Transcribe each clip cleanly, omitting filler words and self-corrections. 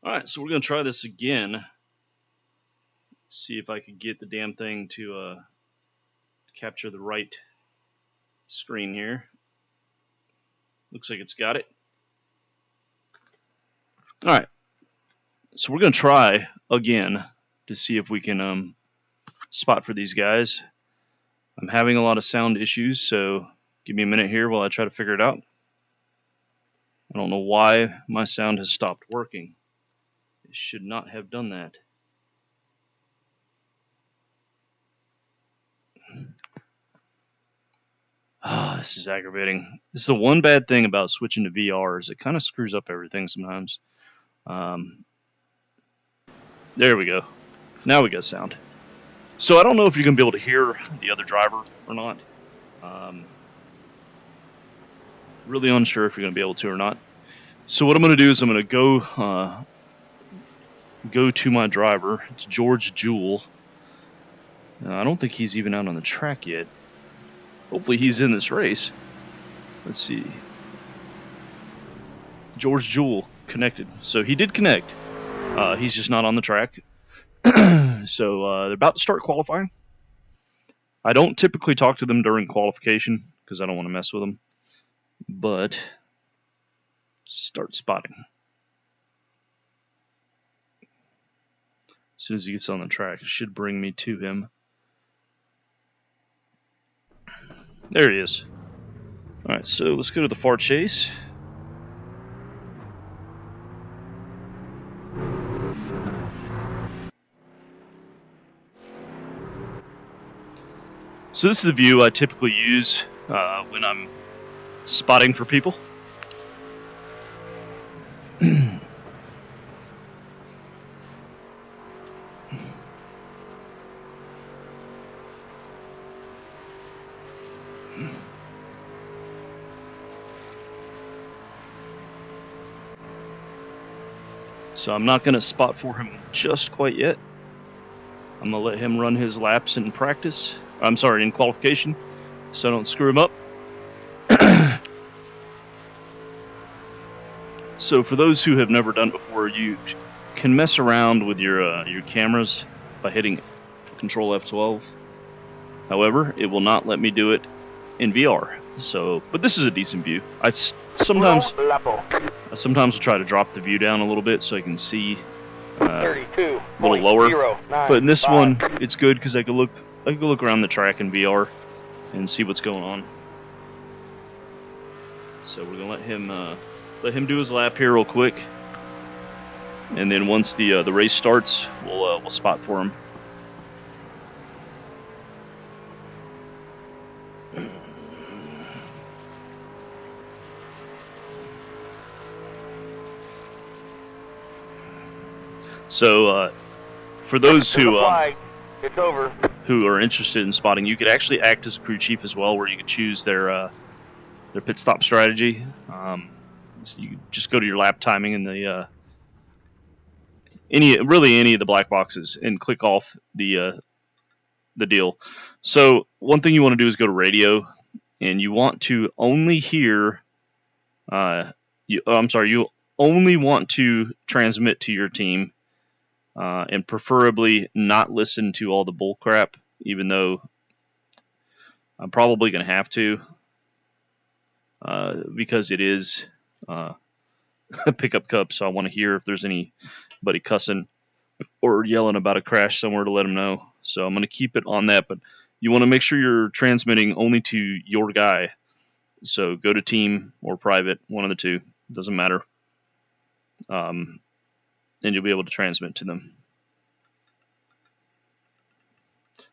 Alright, so we're going to try this again. See if I can get the damn thing to capture the right screen here. Looks like it's got it. Alright, so we're going to try again to see if we can spot for these guys. I'm having a lot of sound issues, so give me a minute here while I try to figure it out. I don't know why my sound has stopped working. It should not have done that. This is aggravating. This is the one bad thing about switching to VR is it kind of screws up everything sometimes. There we go. Now we got sound. So I don't know if you're going to be able to hear the other driver or not. Really unsure if you're going to be able to or not. So what I'm going to do is I'm going to go to my driver. It's George Jewell. I don't think he's even out on the track yet. Hopefully he's in this race. Let's see. George Jewell connected. So he did connect. He's just not on the track. So they're about to start qualifying. I don't typically talk to them during qualification because I don't want to mess with them. But start spotting. As soon as he gets on the track, it should bring me to him. There he is. Alright, so let's go to the far chase. So this is the view I typically use when I'm spotting for people. So I'm not going to spot for him just quite yet. I'm going to let him run his laps in practice. I'm sorry, in qualification, so I don't screw him up. So for those who have never done it before, you can mess around with your cameras by hitting Control F12. However, it will not let me do it in VR. So, but this is a decent view. I sometimes will try to drop the view down a little bit so I can see a little lower. But in this one, it's good because I can look around the track in VR and see what's going on. So we're gonna let him do his lap here real quick, and then once the race starts, we'll spot for him. So for those who are interested in spotting, you could actually act as a crew chief as well, where you could choose their pit stop strategy. So you just go to your lap timing in the any of the black boxes and click off the deal. So one thing you want to do is go to radio, and you want to only hear. You only want to transmit to your team, and preferably not listen to all the bull crap, even though I'm probably going to have to, because it is a pickup cup, so I want to hear if there's anybody cussing or yelling about a crash somewhere to let them know. So I'm going to keep it on that, but you want to make sure you're transmitting only to your guy. So go to team or private, one of the two, doesn't matter. And you'll be able to transmit to them.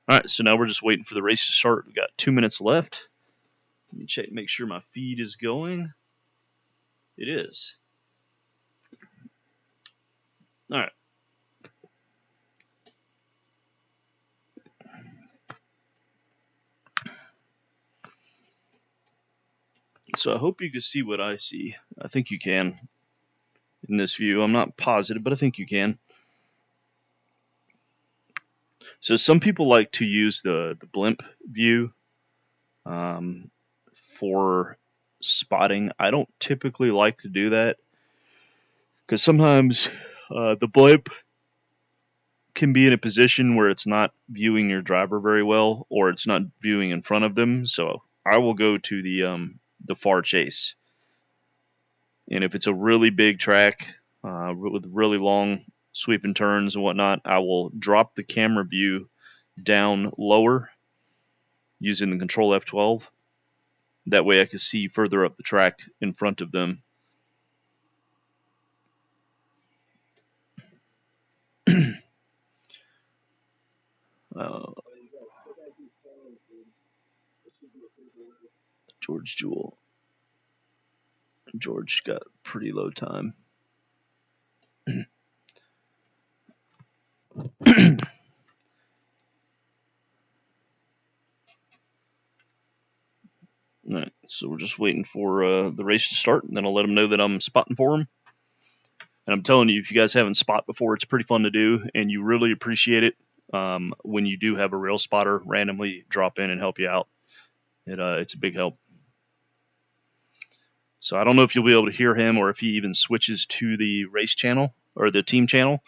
Alright, so now we're just waiting for the race to start. We've got 2 minutes left. Let me check, make sure my feed is going. It is. Alright. So I hope you can see what I see. I think you can in this view. I'm not positive, but I think you can. So some people like to use the blimp view for spotting. I don't typically like to do that because sometimes The blimp can be in a position where it's not viewing your driver very well, or it's not viewing in front of them. So I will go to the far chase, and if it's a really big track with really long sweeping turns and whatnot, I will drop the camera view down lower using the Control F12. That way I can see further up the track in front of them. George Jewell. George got pretty low time. Alright, so we're just waiting for the race to start, and then I'll let them know that I'm spotting for them. And I'm telling you, if you guys haven't spot before, it's pretty fun to do, and you really appreciate it when you do have a rail spotter randomly drop in and help you out. It's a big help. So I don't know if you'll be able to hear him or if he even switches to the race channel or the team channel,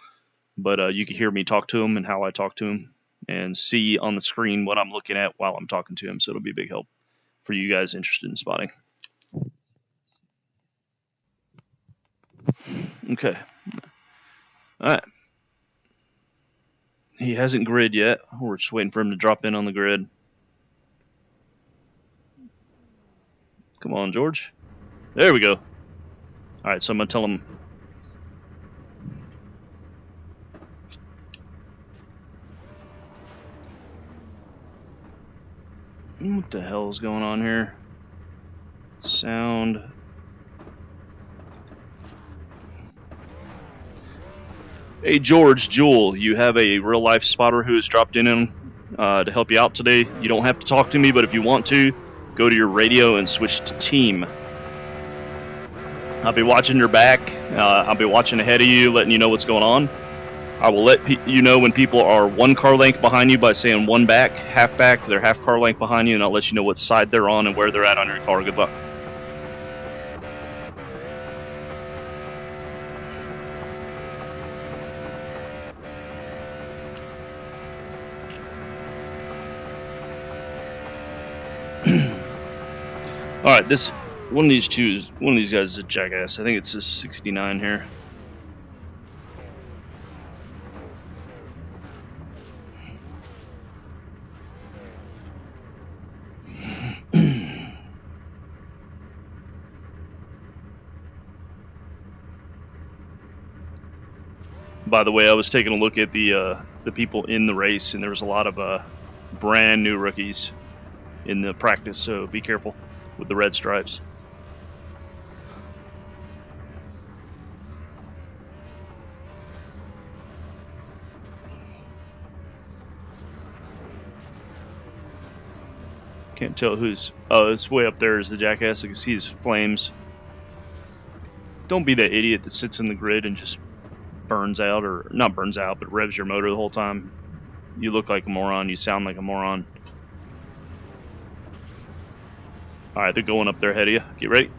but you can hear me talk to him and how I talk to him and see on the screen what I'm looking at while I'm talking to him. So it'll be a big help for you guys interested in spotting. Okay. All right. He hasn't grid yet. We're just waiting for him to drop in on the grid. Come on, George. There we go. All right, so I'm going to tell him. What the hell is going on here? Sound. Hey, George, Jewel, you have a real-life spotter who has dropped in to help you out today. You don't have to talk to me, but if you want to, go to your radio and switch to team. I'll be watching your back. I'll be watching ahead of you, letting you know what's going on. I will let you know when people are one car length behind you by saying one back, they're half car length behind you, and I'll let you know what side they're on and where they're at on your car. Good luck. All right, one of these guys is a jackass. I think it's a 69 here. By the way, I was taking a look at the people in the race, and there was a lot of brand new rookies in the practice, so be careful with the red stripes. Can't tell who's... Oh, it's way up there is the jackass. I can see his flames. Don't be that idiot that sits in the grid and just burns out, or not burns out, but revs your motor the whole time. You look like a moron. You sound like a moron. All right, they're going up there ahead of you. Get ready.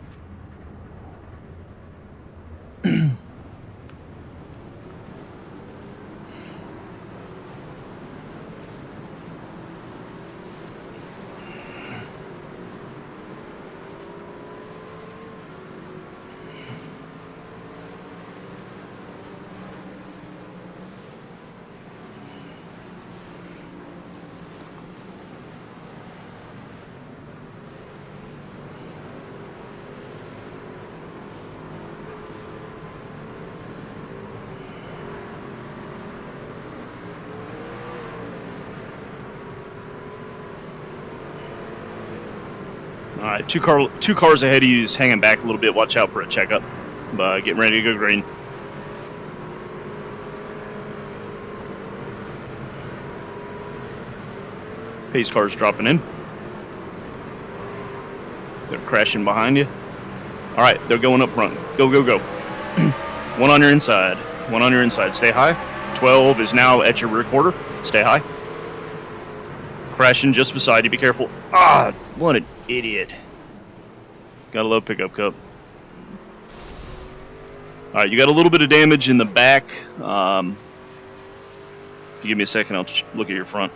All right, two cars ahead of you is hanging back a little bit. Watch out for a checkup. Getting ready to go green. Pace car's dropping in. They're crashing behind you. All right, they're going up front. Go, go, go. One on your inside. One on your inside. Stay high. 12 is now at your rear quarter. Stay high. Crashing just beside you. Be careful. Ah, what an idiot. Got a low pickup cup. All right, you got a little bit of damage in the back. If you give me a second, I'll look at your front.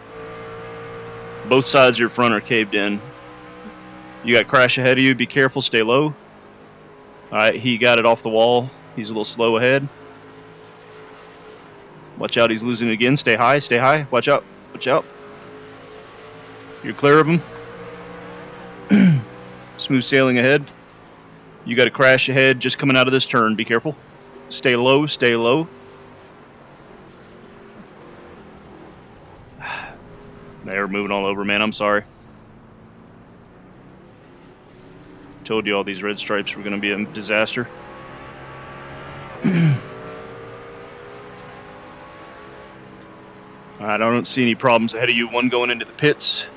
Both sides of your front are caved in. You got crash ahead of you. Be careful. Stay low. All right, he got it off the wall. He's a little slow ahead. Watch out, he's losing it again. Stay high. Stay high. Watch out. Watch out. You're clear of him. Smooth sailing ahead. You got a crash ahead just coming out of this turn. Be careful. Stay low. Stay low. They're moving all over, man. I'm sorry. Told you all these red stripes were going to be a disaster. Alright, I don't see any problems ahead of you. One going into the pits.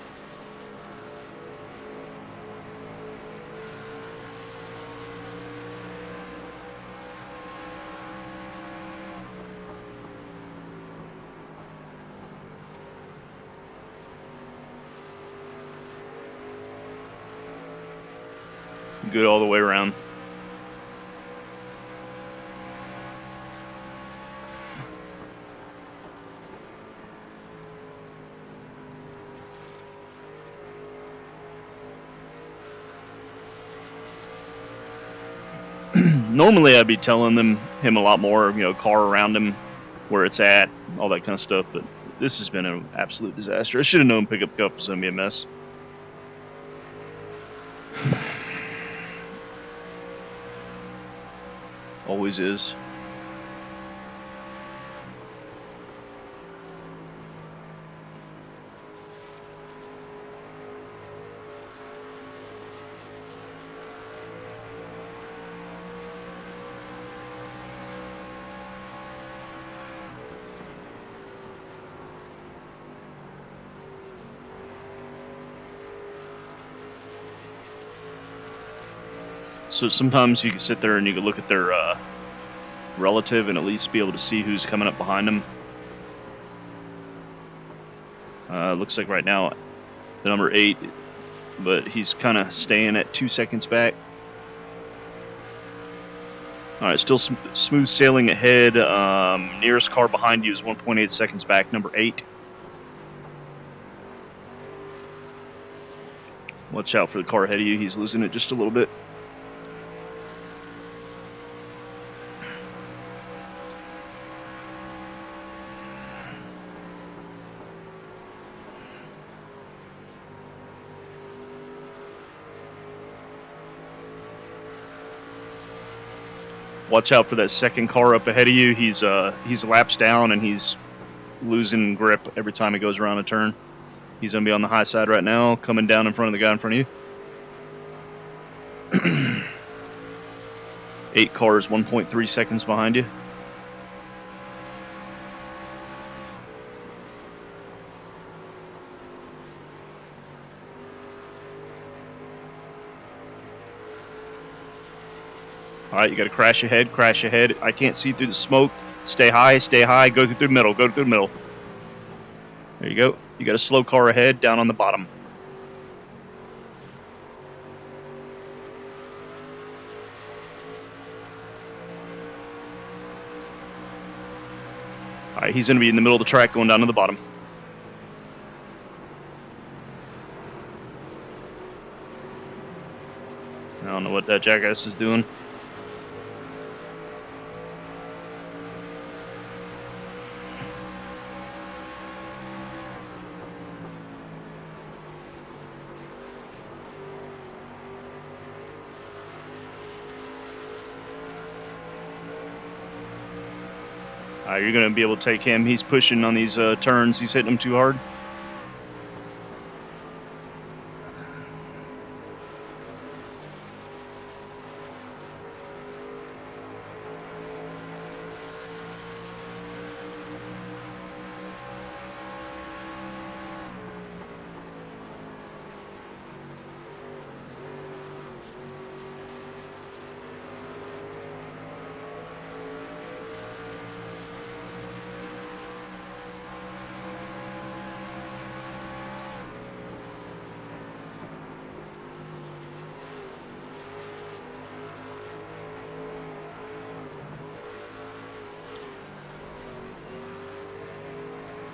Good all the way around. Normally I'd be telling him a lot more, you know, car around him, where it's at, all that kind of stuff, but this has been an absolute disaster. I should have known pickup cup was going to be a mess. Always is. So sometimes you can sit there and you can look at their relative and at least be able to see who's coming up behind them. Looks like right now the number 8, but he's kind of staying at 2 seconds back. All right, still smooth sailing ahead. Nearest car behind you is 1.8 seconds back, number 8. Watch out for the car ahead of you. He's losing it just a little bit. Watch out for that second car up ahead of you. He's laps down and he's losing grip every time he goes around a turn. He's going to be on the high side right now, coming down in front of the guy in front of you. 8 cars, 1.3 seconds behind you. All right, you got to crash ahead, crash ahead. I can't see through the smoke. Stay high, go through the middle, go through the middle. There you go. You got a slow car ahead, down on the bottom. All right, he's going to be in the middle of the track going down to the bottom. I don't know what that jackass is doing. You're going to be able to take him. He's pushing on these turns. He's hitting them too hard.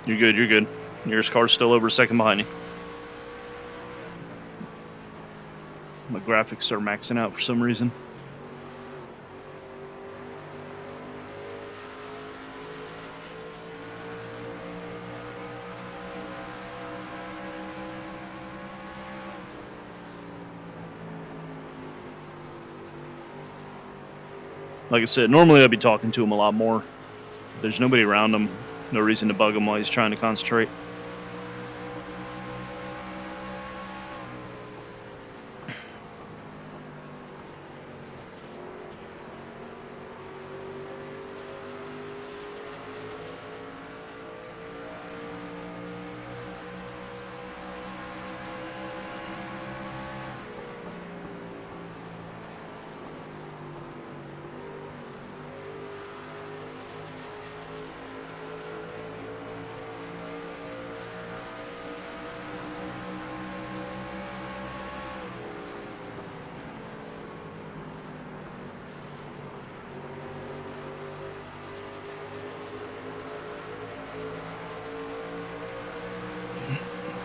You're good, you're good. Nearest car's still over a second behind you. My graphics are maxing out for some reason. Like I said, normally I'd be talking to him a lot more. There's nobody around him. No reason to bug him while he's trying to concentrate.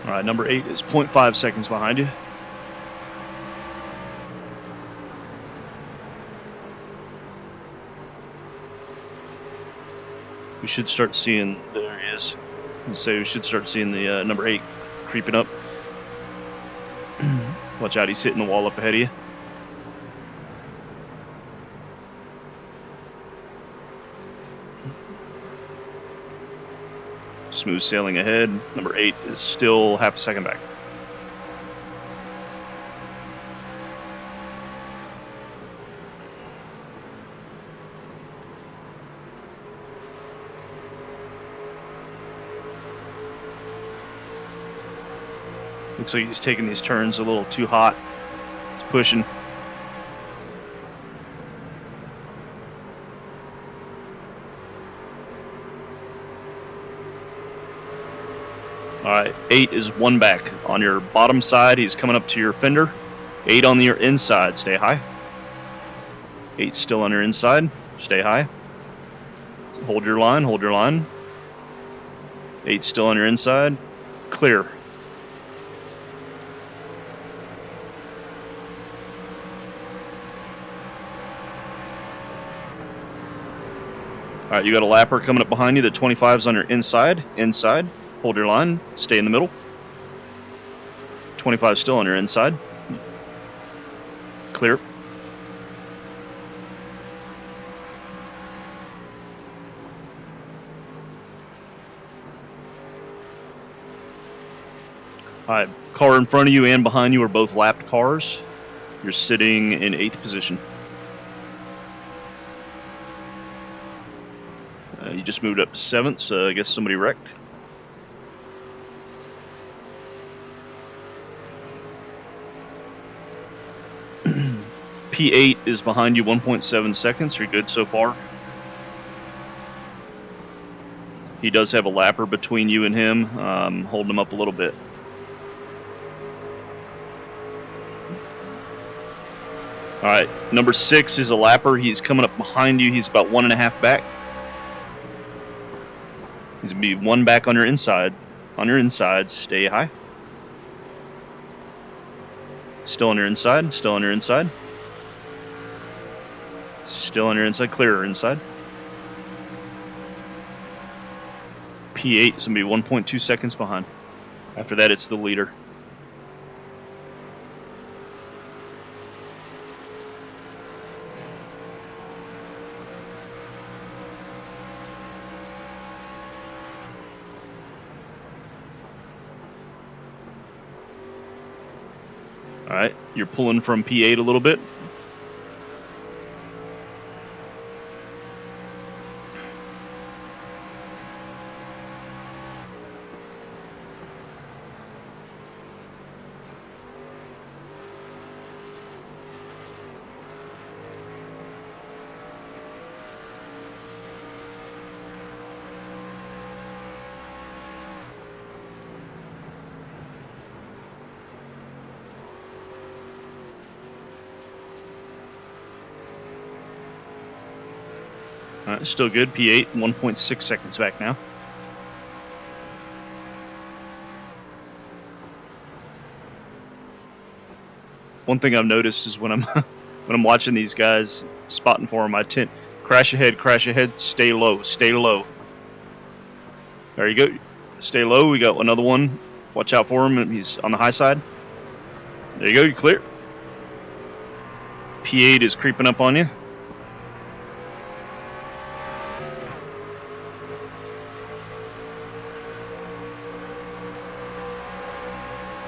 All right, number 8 is 0.5 seconds behind you. We should start seeing, there he is. Let's say we should start seeing the number 8 creeping up. Watch out, he's hitting the wall up ahead of you. Smooth sailing ahead. Number 8 is still half a second back. Looks like he's taking these turns a little too hot. He's pushing. All right, 8 is 1 back. On your bottom side, he's coming up to your fender. 8 on your inside, stay high. 8 still on your inside, stay high. Hold your line, hold your line. 8 still on your inside, clear. All right, you got a lapper coming up behind you. The 25's on your inside, inside. Hold your line, stay in the middle. 25 still on your inside. Clear. All right, car in front of you and behind you are both lapped cars. You're sitting in 8th position. You just moved up to 7th, so I guess somebody wrecked. P8 is behind you 1.7 seconds. You're good so far. He does have a lapper between you and him, holding him up a little bit. All right, number 6 is a lapper. He's coming up behind you. He's about 1.5 back. He's gonna be 1 back on your inside. On your inside, stay high. Still on your inside, still on your inside. Still on your inside, clearer inside. P8 is going to be 1.2 seconds behind. After that, it's the leader. All right, you're pulling from P8 a little bit. Still good. P8, 1.6 seconds back now. one thing I've noticed is when I'm when I'm watching these guys spotting for them, I tend crash ahead, stay low, stay low. There you go, stay low. We got another one. Watch out for him. He's on the high side. There you go. You clear. P8 is creeping up on you.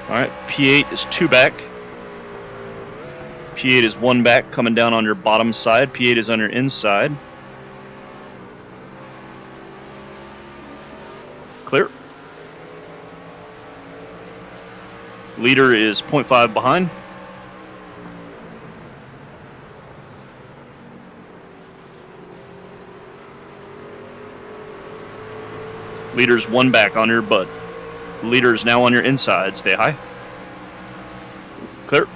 All right, P8 is 2 back. P8 is 1 back, coming down on your bottom side. P8 is on your inside. Clear. Leader is 0.5 behind. Leader's 1 back on your butt. Leader is now on your inside. Stay high. Clear.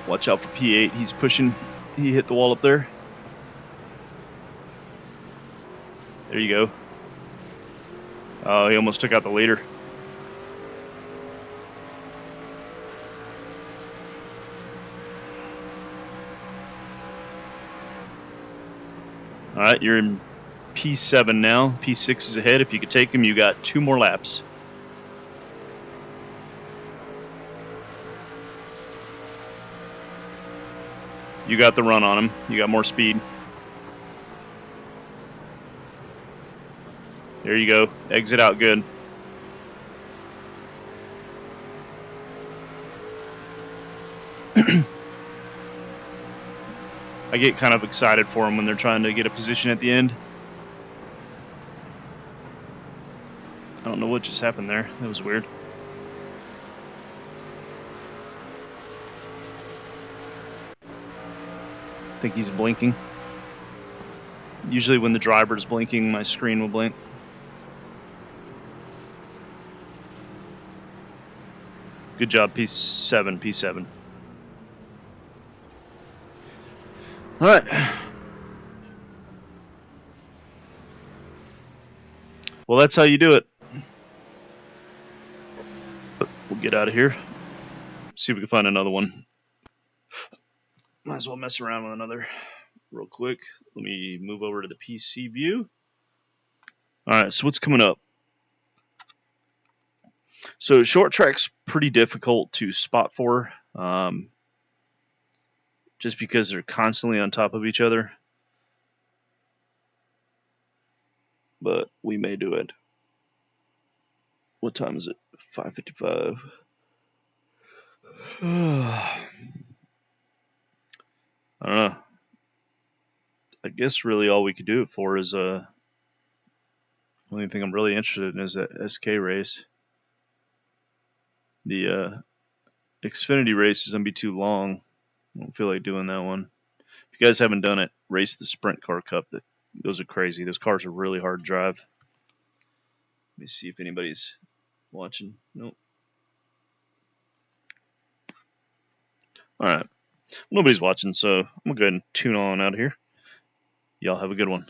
Watch out for P8. He's pushing. He hit the wall up there. There you go. Oh, he almost took out the leader. All right, you're in P7 now. P6 is ahead. If you could take him, you got 2 more laps. You got the run on him. You got more speed. There you go. Exit out good. I get kind of excited for them when they're trying to get a position at the end. I don't know what just happened there. That was weird. I think he's blinking. Usually when the driver is blinking, my screen will blink. Good job, P7, P7. All right. Well, that's how you do it. We'll get out of here. See if we can find another one. Might as well mess around with another real quick. Let me move over to the PC view. All right, so what's coming up? So short track's pretty difficult to spot for, just because they're constantly on top of each other. But we may do it. What time is it? 5:55. I don't know. I guess really all we could do it for is the only thing I'm really interested in is that SK race. The Xfinity race is gonna be too long. I don't feel like doing that one. If you guys haven't done it, race the Sprint Car Cup. Those are crazy. Those cars are really hard to drive. Let me see if anybody's watching. Nope. All right. Nobody's watching, so I'm going to go ahead and tune on out of here. Y'all have a good one.